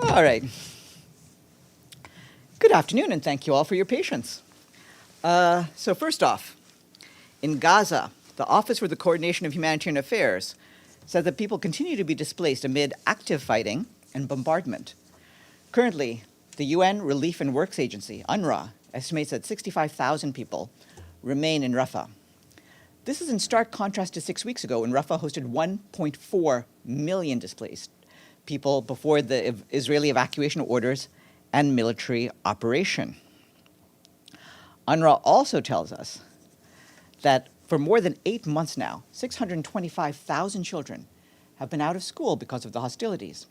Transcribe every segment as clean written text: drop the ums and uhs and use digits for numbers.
All right. Good afternoon, and thank you all for your patience. So first off, in Gaza, the Office for the Coordination of Humanitarian Affairs said that people continue to be displaced amid active fighting and bombardment. Currently, the UN Relief and Works Agency, UNRWA, estimates that 65,000 people remain in Rafah. This is in stark contrast to 6 weeks ago when Rafah hosted 1.4 million displaced people before the Israeli evacuation orders and military operation. UNRWA also tells us that for more than 8 months now, 625,000 children have been out of school because of the hostilities.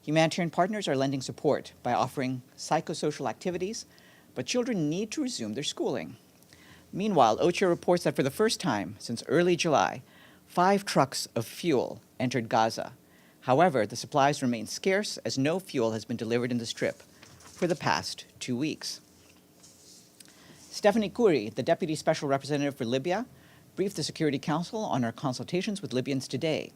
Humanitarian partners are lending support by offering psychosocial activities, but children need to resume their schooling. Meanwhile, OCHA reports that for the first time since early July, 5 trucks of fuel entered Gaza. However, the supplies remain scarce as no fuel has been delivered in the Strip for the past 2 weeks. Stephanie Kouri, the Deputy Special Representative for Libya, briefed the Security Council on our consultations with Libyans today.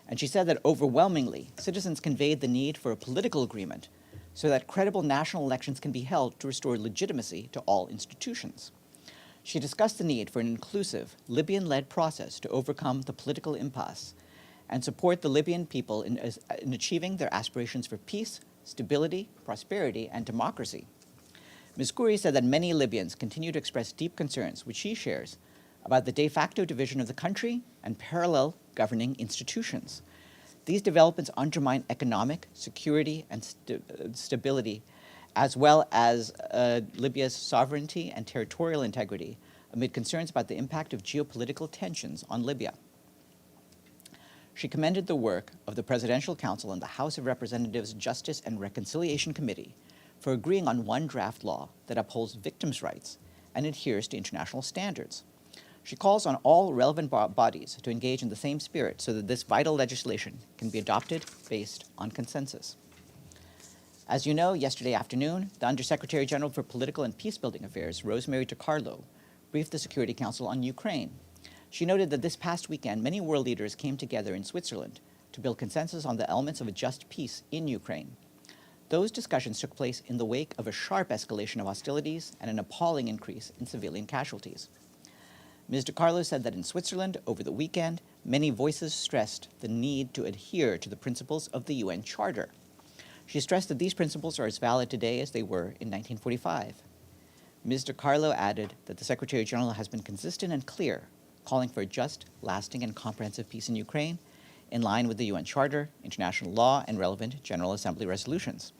And she said that overwhelmingly, citizens conveyed the need for a political agreement so that credible national elections can be held to restore legitimacy to all institutions. She discussed the need for an inclusive, Libyan-led process to overcome the political impasse and support the Libyan people in achieving their aspirations for peace, stability, prosperity, and democracy. Ms. Kouri said that many Libyans continue to express deep concerns, which she shares, about the de facto division of the country and parallel governing institutions. These developments undermine economic, security, and stability, as well as Libya's sovereignty and territorial integrity, amid concerns about the impact of geopolitical tensions on Libya. She commended the work of the Presidential Council and the House of Representatives Justice and Reconciliation Committee for agreeing on one draft law that upholds victims' rights and adheres to international standards. She calls on all relevant bodies to engage in the same spirit so that this vital legislation can be adopted based on consensus. As you know, yesterday afternoon, the Undersecretary General for Political and Peacebuilding Affairs, Rosemary DiCarlo, briefed the Security Council on Ukraine. She noted that this past weekend, many world leaders came together in Switzerland to build consensus on the elements of a just peace in Ukraine. Those discussions took place in the wake of a sharp escalation of hostilities and an appalling increase in civilian casualties. Ms. DiCarlo said that in Switzerland, over the weekend, many voices stressed the need to adhere to the principles of the UN Charter. She stressed that these principles are as valid today as they were in 1945. Ms. DiCarlo added that the Secretary General has been consistent and clear, calling for a just, lasting, and comprehensive peace in Ukraine, in line with the UN Charter, international law, and relevant General Assembly resolutions.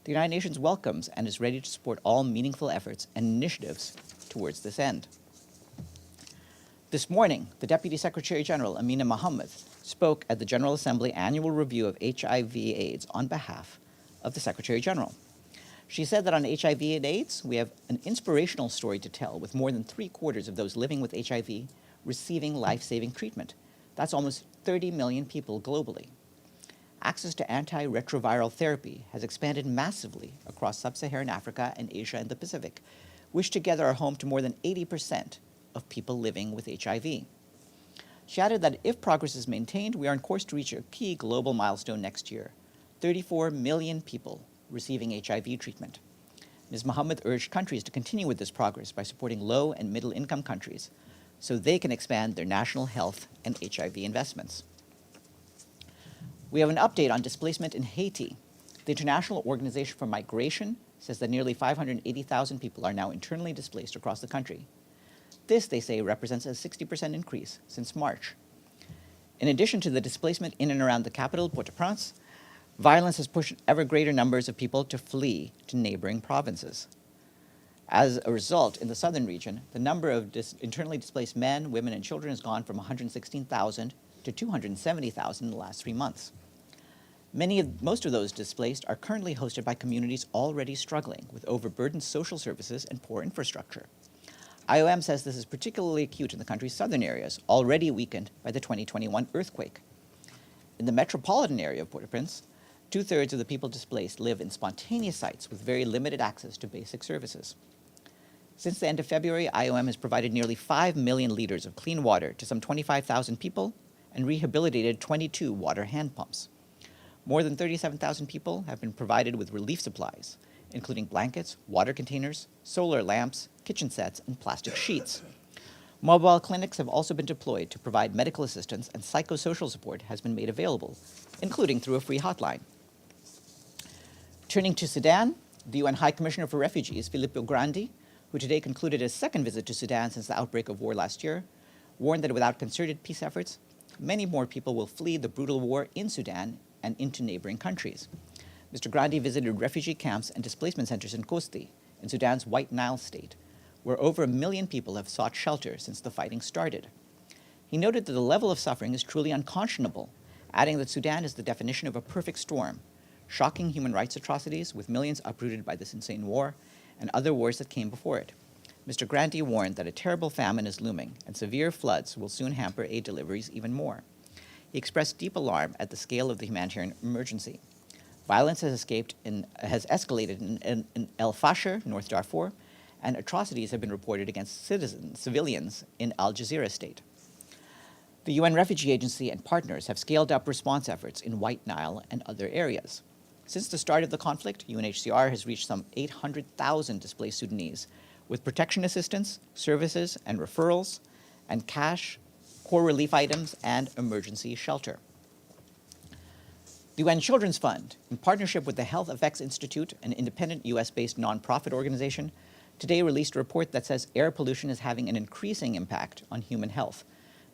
The United Nations welcomes and is ready to support all meaningful efforts and initiatives towards this end. This morning, the Deputy Secretary General, Amina Mohammed, spoke at the General Assembly Annual Review of HIV/AIDS on behalf of the Secretary General. She said that on HIV and AIDS, we have an inspirational story to tell, with more than 3/4 of those living with HIV receiving life-saving treatment. That's almost 30 million people globally. Access to antiretroviral therapy has expanded massively across sub-Saharan Africa and Asia and the Pacific, which together are home to more than 80% of people living with HIV. She added that if progress is maintained, we are on course to reach a key global milestone next year: 34 million people receiving HIV treatment. Ms. Mohammed urged countries to continue with this progress by supporting low and middle-income countries so they can expand their national health and HIV investments. We have an update on displacement in Haiti. The International Organization for Migration says that nearly 580,000 people are now internally displaced across the country. This, they say, represents a 60% increase since March. In addition to the displacement in and around the capital, Port-au-Prince, violence has pushed ever greater numbers of people to flee to neighboring provinces. As a result, in the southern region, the number of internally displaced men, women, and children has gone from 116,000 to 270,000 in the last 3 months. Most of those displaced are currently hosted by communities already struggling with overburdened social services and poor infrastructure. IOM says this is particularly acute in the country's southern areas, already weakened by the 2021 earthquake. In the metropolitan area of Port-au-Prince, 2/3 of the people displaced live in spontaneous sites with very limited access to basic services. Since the end of February, IOM has provided nearly 5 million liters of clean water to some 25,000 people and rehabilitated 22 water hand pumps. More than 37,000 people have been provided with relief supplies, including blankets, water containers, solar lamps, kitchen sets, and plastic sheets. Mobile clinics have also been deployed to provide medical assistance, and psychosocial support has been made available, including through a free hotline. Turning to Sudan, the UN High Commissioner for Refugees, Filippo Grandi, who today concluded his second visit to Sudan since the outbreak of war last year, warned that without concerted peace efforts, many more people will flee the brutal war in Sudan and into neighboring countries. Mr. Grandi visited refugee camps and displacement centers in Kosti, in Sudan's White Nile state, where over 1 million people have sought shelter since the fighting started. He noted that the level of suffering is truly unconscionable, adding that Sudan is the definition of a perfect storm: shocking human rights atrocities with millions uprooted by this insane war and other wars that came before it. Mr. Grandi warned that a terrible famine is looming and severe floods will soon hamper aid deliveries even more. He expressed deep alarm at the scale of the humanitarian emergency. Violence has escalated in El Fasher, North Darfur, and atrocities have been reported against civilians in Al Jazeera state. The UN Refugee Agency and partners have scaled up response efforts in White Nile and other areas. Since the start of the conflict, UNHCR has reached some 800,000 displaced Sudanese with protection assistance, services and referrals, and cash, core relief items, and emergency shelter. The UN Children's Fund, in partnership with the Health Effects Institute, an independent US-based nonprofit organization, today released a report that says air pollution is having an increasing impact on human health,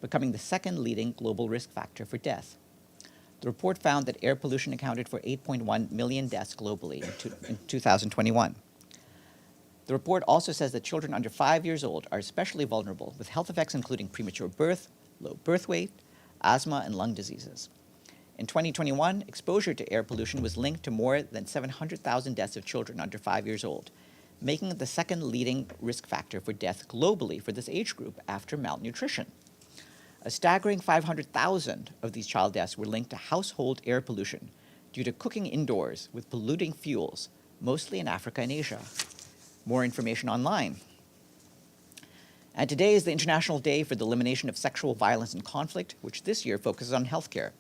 becoming the second leading global risk factor for death. The report found that air pollution accounted for 8.1 million deaths globally in 2021. The report also says that children under 5 years old are especially vulnerable, with health effects including premature birth, low birth weight, asthma, and lung diseases. In 2021, exposure to air pollution was linked to more than 700,000 deaths of children under 5 years old, making it the second leading risk factor for death globally for this age group after malnutrition. A staggering 500,000 of these child deaths were linked to household air pollution due to cooking indoors with polluting fuels, mostly in Africa and Asia. More information online. And today is the International Day for the Elimination of Sexual Violence and Conflict, which this year focuses on healthcare.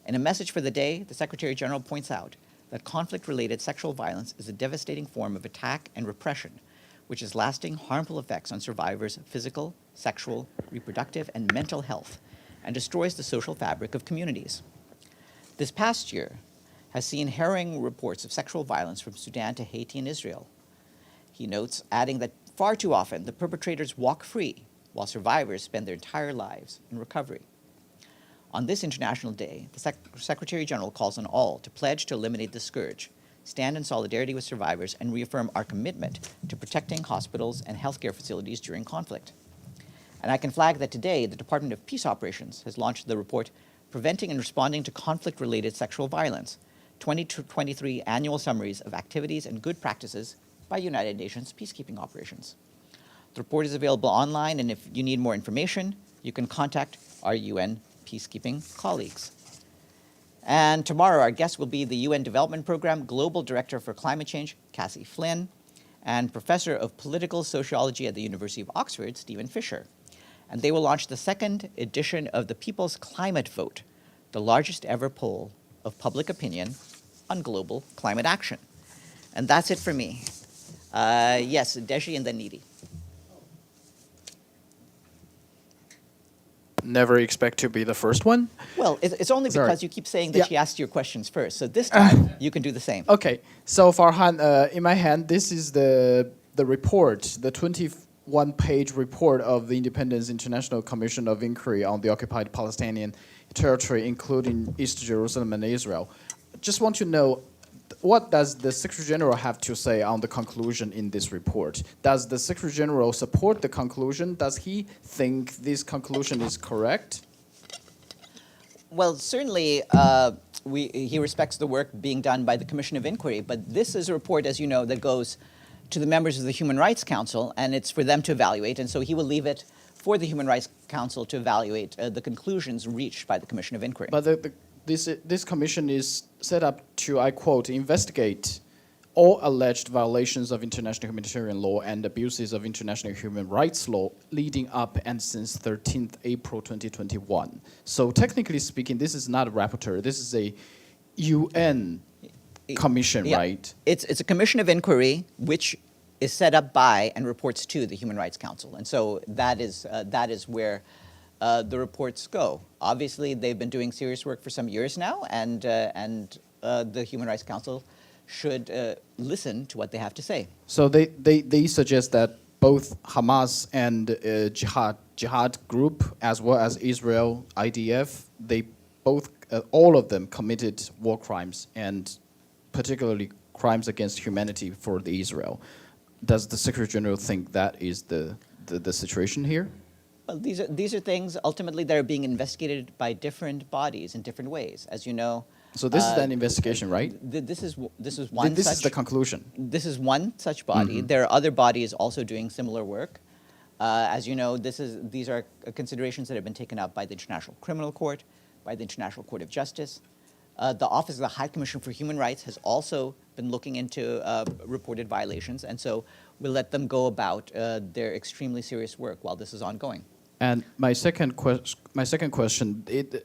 In a message for the day, the Secretary General points out that conflict-related sexual violence is a devastating form of attack and repression, which has lasting harmful effects on survivors' physical, sexual, reproductive, and mental health, and destroys the social fabric of communities. This past year has seen harrowing reports of sexual violence from Sudan to Haiti and Israel. He notes, adding that far too often the perpetrators walk free while survivors spend their entire lives in recovery. On this International Day, the Secretary General calls on all to pledge to eliminate the scourge, stand in solidarity with survivors, and reaffirm our commitment to protecting hospitals and healthcare facilities during conflict. And I can flag that today, the Department of Peace Operations has launched the report Preventing and Responding to Conflict-Related Sexual Violence, 2023 Annual Summaries of Activities and Good Practices by United Nations Peacekeeping Operations. The report is available online, and if you need more information, you can contact our UN peacekeeping colleagues. And tomorrow, our guest will be the UN Development Program Global Director for Climate Change, Cassie Flynn, and Professor of Political Sociology at the University of Oxford, Stephen Fisher. And they will launch the second edition of the People's Climate Vote, the largest ever poll of public opinion on global climate action. And that's it for me. Yes, Deji and then Needy. Never expect to be the first one. Well, it's only Sorry. because you keep saying that she asked your questions first. So this time, you can do the same. Okay, so Farhan, in my hand, this is the report, the 21-page report of the Independence International Commission of Inquiry on the Occupied Palestinian Territory, including East Jerusalem and Israel. Just want to know, what does the Secretary General have to say on the conclusion in this report? Does the Secretary General support the conclusion? Does he think this conclusion is correct? Well, certainly he respects the work being done by the Commission of Inquiry, but this is a report, as you know, that goes to the members of the Human Rights Council, and it's for them to evaluate, and so he will leave it for the Human Rights Council to evaluate the conclusions reached by the Commission of Inquiry. But this commission is set up to, I quote, investigate all alleged violations of international humanitarian law and abuses of international human rights law leading up and since 13th April 2021. So technically speaking, this is not a rapporteur. This is a UN commission, Yeah. right? It's a commission of inquiry which is set up by and reports to the Human Rights Council, and so that is where the reports go. Obviously, they've been doing serious work for some years now, and the Human Rights Council should listen to what they have to say. So they suggest that both Hamas and Jihad group, as well as Israel, IDF, they both, all of them committed war crimes, and particularly crimes against humanity for the Israel. Does the Secretary General think that is the situation here? Well, these are things ultimately that are being investigated by different bodies in different ways, as you know. So this is an investigation, right? This is one. This such, is the conclusion. This is one such body. There are other bodies also doing similar work. As you know, these are considerations that have been taken up by the International Criminal Court, by the International Court of Justice. The Office of the High Commissioner for Human Rights has also been looking into reported violations, and so we'll let them go about their extremely serious work while this is ongoing. And my second question, the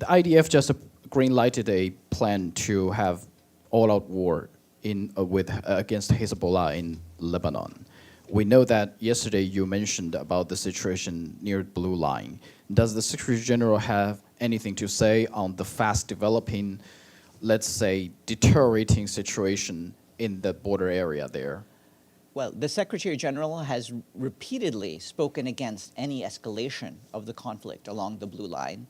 IDF just green-lighted a plan to have all-out war against Hezbollah in Lebanon. We know that yesterday you mentioned about the situation near Blue Line. Does the Secretary General have anything to say on the fast-developing, let's say, deteriorating situation in the border area there? Well, the Secretary General has repeatedly spoken against any escalation of the conflict along the Blue Line.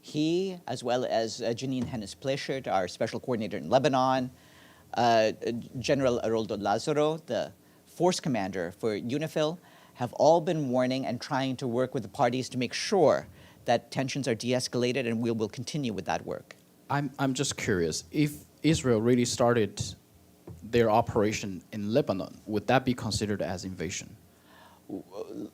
He, as well as Janine Hennis-Pleshert, our special coordinator in Lebanon, General Aroldo Lazaro, the force commander for UNIFIL, have all been warning and trying to work with the parties to make sure that tensions are de-escalated, and we will continue with that work. I'm just curious, if Israel really started their operation in Lebanon, would that be considered as invasion?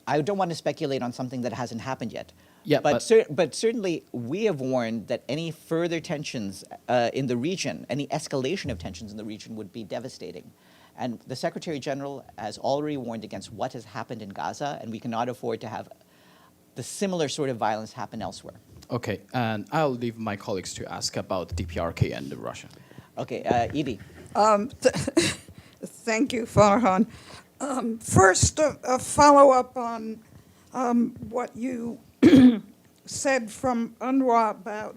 I don't want to speculate on something that hasn't happened yet. Yeah, but certainly we have warned that any further tensions in the region, any escalation of tensions in the region would be devastating. And the Secretary General has already warned against what has happened in Gaza, and we cannot afford to have the similar sort of violence happen elsewhere. Okay, and I'll leave my colleagues to ask about DPRK and Russia. Okay, Edie. Thank you, Farhan. First, a follow-up on what you said from UNRWA about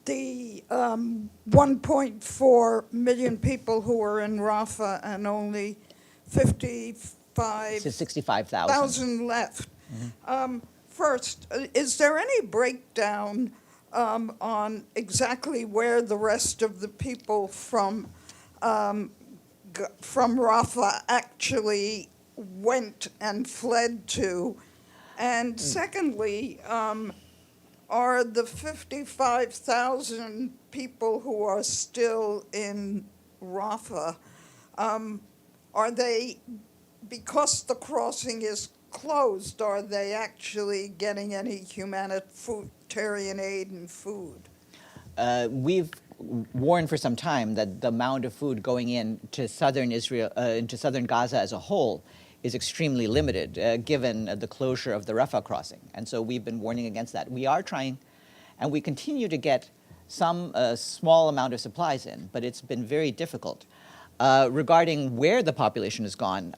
the 1.4 million people who are in Rafah and only 65,000 left. First, is there any breakdown on exactly where the rest of the people from Rafah actually went and fled to? And secondly, are the 55,000 people who are still in Rafah, are they, because the crossing is closed, are they actually getting any humanitarian aid and food? We've warned for some time that the amount of food going into southern Israel, into southern Gaza as a whole, is extremely limited, given the closure of the Rafah crossing. And so we've been warning against that. We are trying, and we continue to get some small amount of supplies in, but it's been very difficult. Regarding where the population has gone,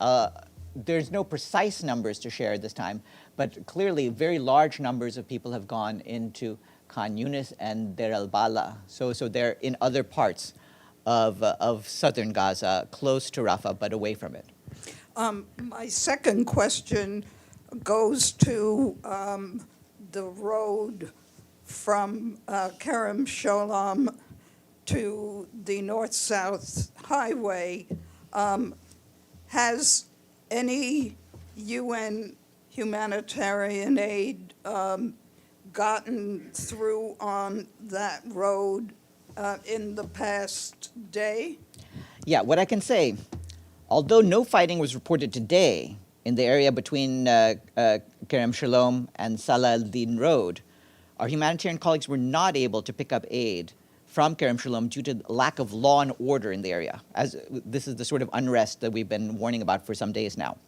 there's no precise numbers to share this time, but clearly very large numbers of people have gone into Khan Yunis and Deir al-Bala. So they're in other parts of southern Gaza, close to Rafah, but away from it. My second question goes to the road from Kerem Shalom to the north-south highway. Has any UN humanitarian aid gotten through on that road in the past day? Yeah, what I can say, although no fighting was reported today in the area between Kerem Shalom and Salah al-Din Road, our humanitarian colleagues were not able to pick up aid from Kerem Shalom due to lack of law and order in the area, as this is the sort of unrest that we've been warning about for some days now.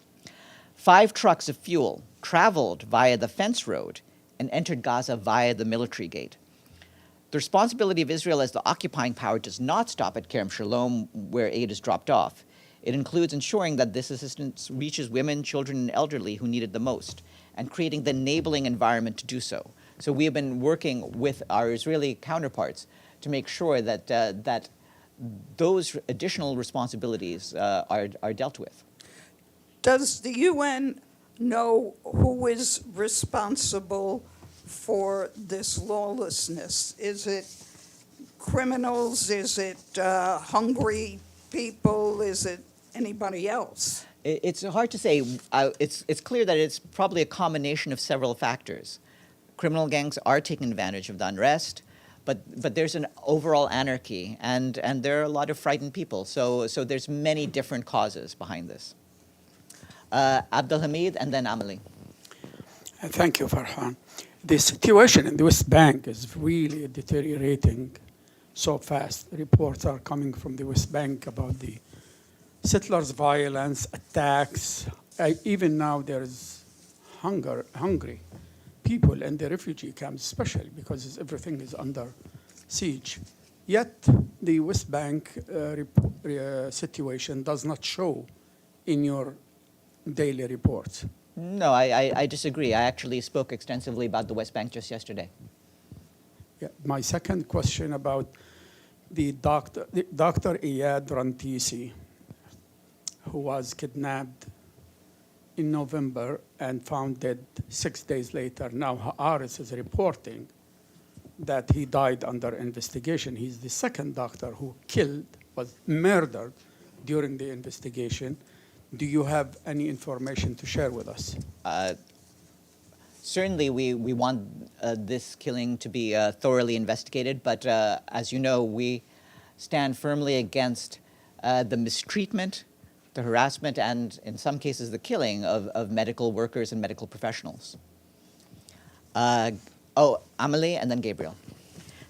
5 trucks of fuel traveled via the fence road and entered Gaza via the military gate. The responsibility of Israel as the occupying power does not stop at Kerem Shalom, where aid is dropped off. It includes ensuring that this assistance reaches women, children, and elderly who need it the most, and creating the enabling environment to do so. So we have been working with our Israeli counterparts to make sure that, that those additional responsibilities are dealt with. Does the UN know who is responsible for this lawlessness? Is it criminals? Is it hungry people? Is it anybody else? It's hard to say. It's clear that it's probably a combination of several factors. Criminal gangs are taking advantage of the unrest, but there's an overall anarchy, and there are a lot of frightened people. So there's many different causes behind this. Abdelhamid and then Amelie. Thank you, Farhan. The situation in the West Bank is really deteriorating so fast. Reports are coming from the West Bank about the settlers' violence, attacks. Even now there is hungry people in the refugee camps, especially because everything is under siege. Yet the West Bank situation does not show in your daily reports. No, I disagree. I actually spoke extensively about the West Bank just yesterday. Yeah. My second question about the Dr. Iyad Rantisi, who was kidnapped in November and found dead 6 days later. Now Haaretz is reporting that he died under investigation. He's the second doctor who was murdered during the investigation. Do you have any information to share with us? Certainly, we want this killing to be thoroughly investigated, but as you know, we stand firmly against the mistreatment, the harassment, and in some cases the killing of medical workers and medical professionals. Amelie and then Gabriel.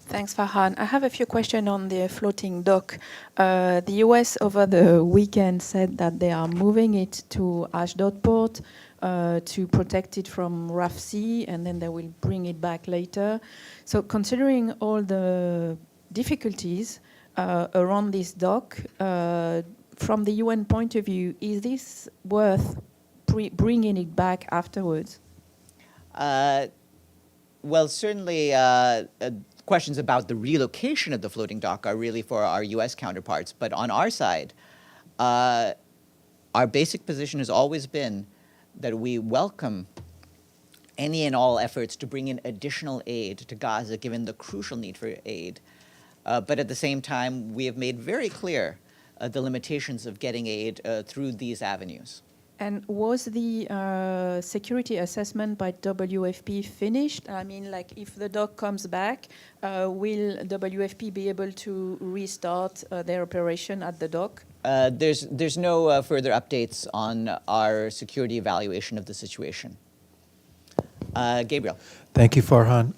Thanks, Farhan. I have a few questions on the floating dock. The US over the weekend said that they are moving it to Ashdod port to protect it from rough sea, and then they will bring it back later. So considering all the difficulties around this dock, from the UN point of view, is this worth bringing it back afterwards? Well, certainly questions about the relocation of the floating dock are really for our US counterparts. But on our side, our basic position has always been that we welcome any and all efforts to bring in additional aid to Gaza, given the crucial need for aid. But at the same time, we have made very clear the limitations of getting aid through these avenues. And was the security assessment by WFP finished? I mean, like, if the dock comes back, will WFP be able to restart their operation at the dock? There's no further updates on our security evaluation of the situation. Gabriel. Thank you, Farhan.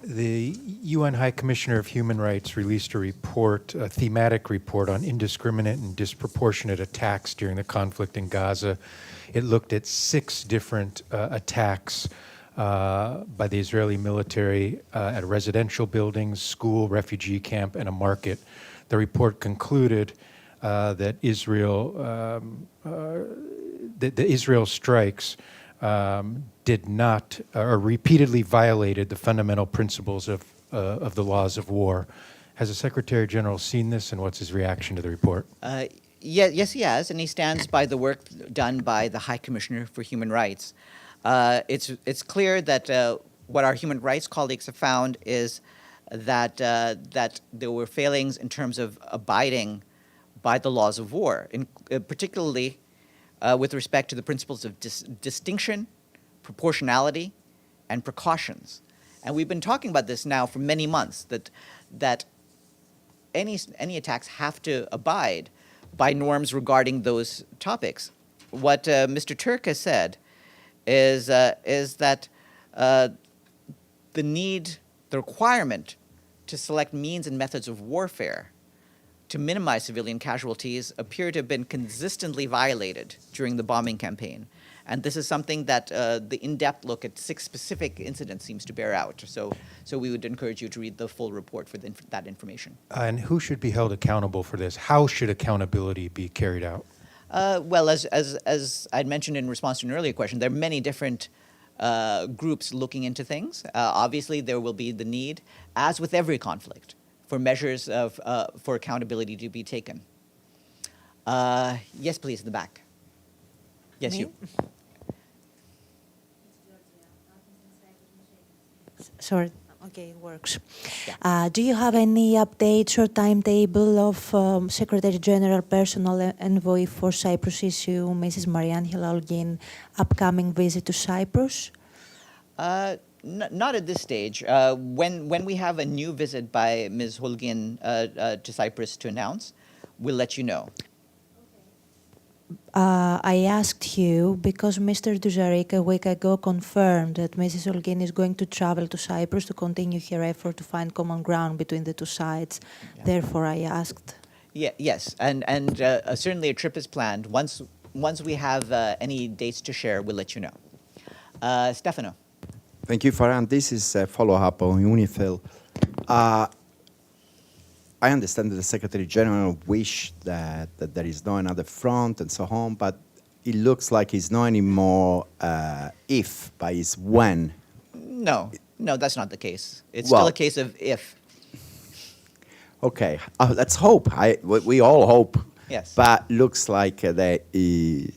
The UN High Commissioner of Human Rights released a report, a thematic report on indiscriminate and disproportionate attacks during the conflict in Gaza. It looked at 6 different attacks by the Israeli military at residential buildings, school, refugee camp, and a market. The report concluded that the Israel strikes did not or repeatedly violated the fundamental principles of the laws of war. Has the Secretary General seen this, and what's his reaction to the report? Yes, he has, and he stands by the work done by the High Commissioner for Human Rights. It's clear that what our human rights colleagues have found is that that there were failings in terms of abiding by the laws of war, particularly with respect to the principles of distinction, proportionality, and precautions. And we've been talking about this now for many months, that any attacks have to abide by norms regarding those topics. What Mr. Turk has said is that the requirement to select means and methods of warfare to minimize civilian casualties appear to have been consistently violated during the bombing campaign. And this is something that the in-depth look at 6 specific incidents seems to bear out. So we would encourage you to read the full report for that information. And who should be held accountable for this? How should accountability be carried out? Well, as I'd mentioned in response to an earlier question, there are many different groups looking into things. Obviously, there will be the need, as with every conflict, for measures for accountability to be taken. Yes, please, in the back. Yes, Me? you. Sorry. Okay, it works. Do you have any updates or timetable of Secretary General Personal Envoy for Cyprus issue, Mrs. Mariangela Holguin, upcoming visit to Cyprus? Not at this stage. When we have a new visit by Ms. Holguin to Cyprus to announce, we'll let you know. I asked you because Mr. Dujarric a week ago confirmed that Mrs. Holguin is going to travel to Cyprus to continue her effort to find common ground between the two sides. Yeah. Therefore, I asked. Yeah, yes, and certainly a trip is planned. Once we have any dates to share, we'll let you know. Stefano. Thank you, Farhan. This is a follow-up on UNIFIL. I understand that the Secretary General wished that there is no another front and so on, but it looks like it's not anymore if, but it's when. No, that's not the case. It's Well- still a case of if. Okay, let's hope. We all hope. Yes. But looks like the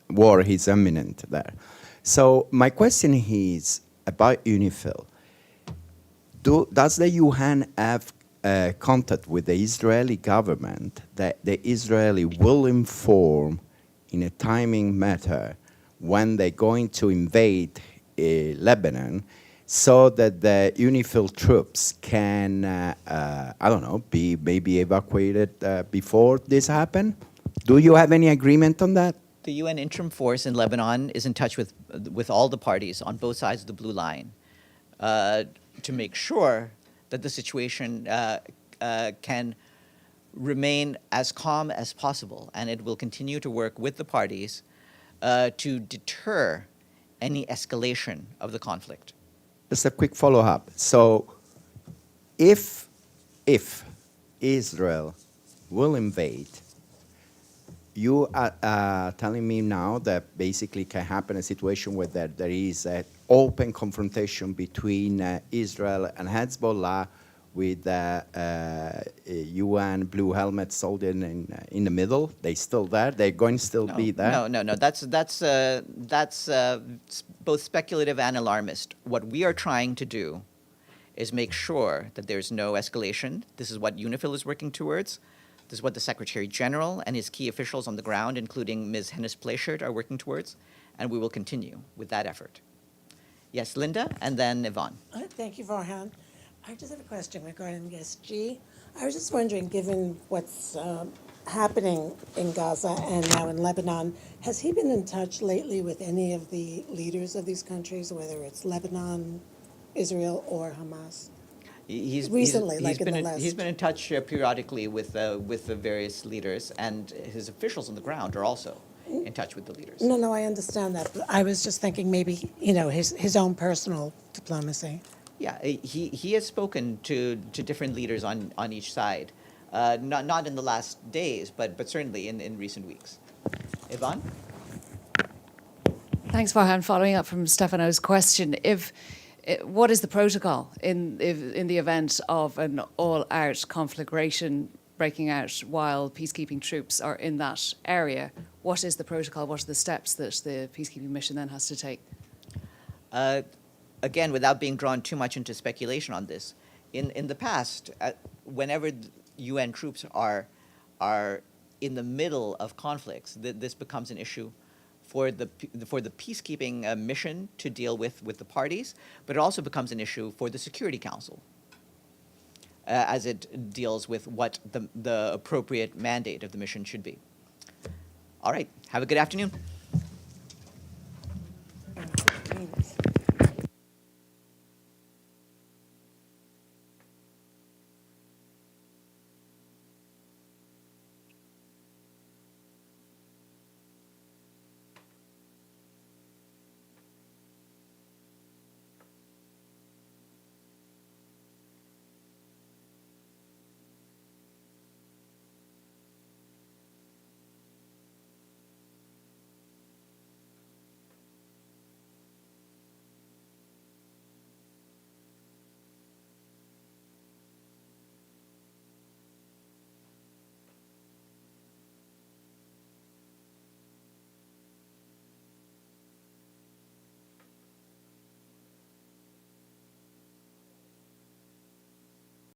war is imminent there. So my question is about UNIFIL. Does the UN have contact with the Israeli government that the Israeli will inform in a timing matter when they're going to invade Lebanon so that the UNIFIL troops can, I don't know, be maybe evacuated before this happen? Do you have any agreement on that? The UN interim force in Lebanon is in touch with all the parties on both sides of the blue line to make sure that the situation can remain as calm as possible, and it will continue to work with the parties to deter any escalation of the conflict. Just a quick follow-up. So if Israel will invade, you are telling me now that basically can happen a situation where there is an open confrontation between Israel and Hezbollah with UN blue helmet soldiers in the middle. They still there? They're going to still be there? No. That's both speculative and alarmist. What we are trying to do is make sure that there's no escalation. This is what UNIFIL is working towards. This is what the Secretary General and his key officials on the ground, including Ms. Hennis-Plasschaert, are working towards, and we will continue with that effort. Yes, Linda, and then Yvonne. Thank you, Farhan. I just have a question regarding the SG. I was just wondering, given what's happening in Gaza and now in Lebanon, has he been in touch lately with any of the leaders of these countries, whether it's Lebanon, Israel, or Hamas? He's been in touch periodically with the various leaders, and his officials on the ground are also in touch with the leaders. No, I understand that. But I was just thinking maybe, his own personal diplomacy. Yeah, he has spoken to different leaders on each side, not in the last days, but certainly in recent weeks. Yvonne? Thanks, Farhan. Following up from Stefano's question, what is the protocol in the event of an all-out conflagration breaking out while peacekeeping troops are in that area? What is the protocol? What are the steps that the peacekeeping mission then has to take? Again, without being drawn too much into speculation on this, in the past, whenever UN troops are in the middle of conflicts, this becomes an issue for the peacekeeping mission to deal with the parties, but it also becomes an issue for the Security Council as it deals with what the appropriate mandate of the mission should be. All right, have a good afternoon.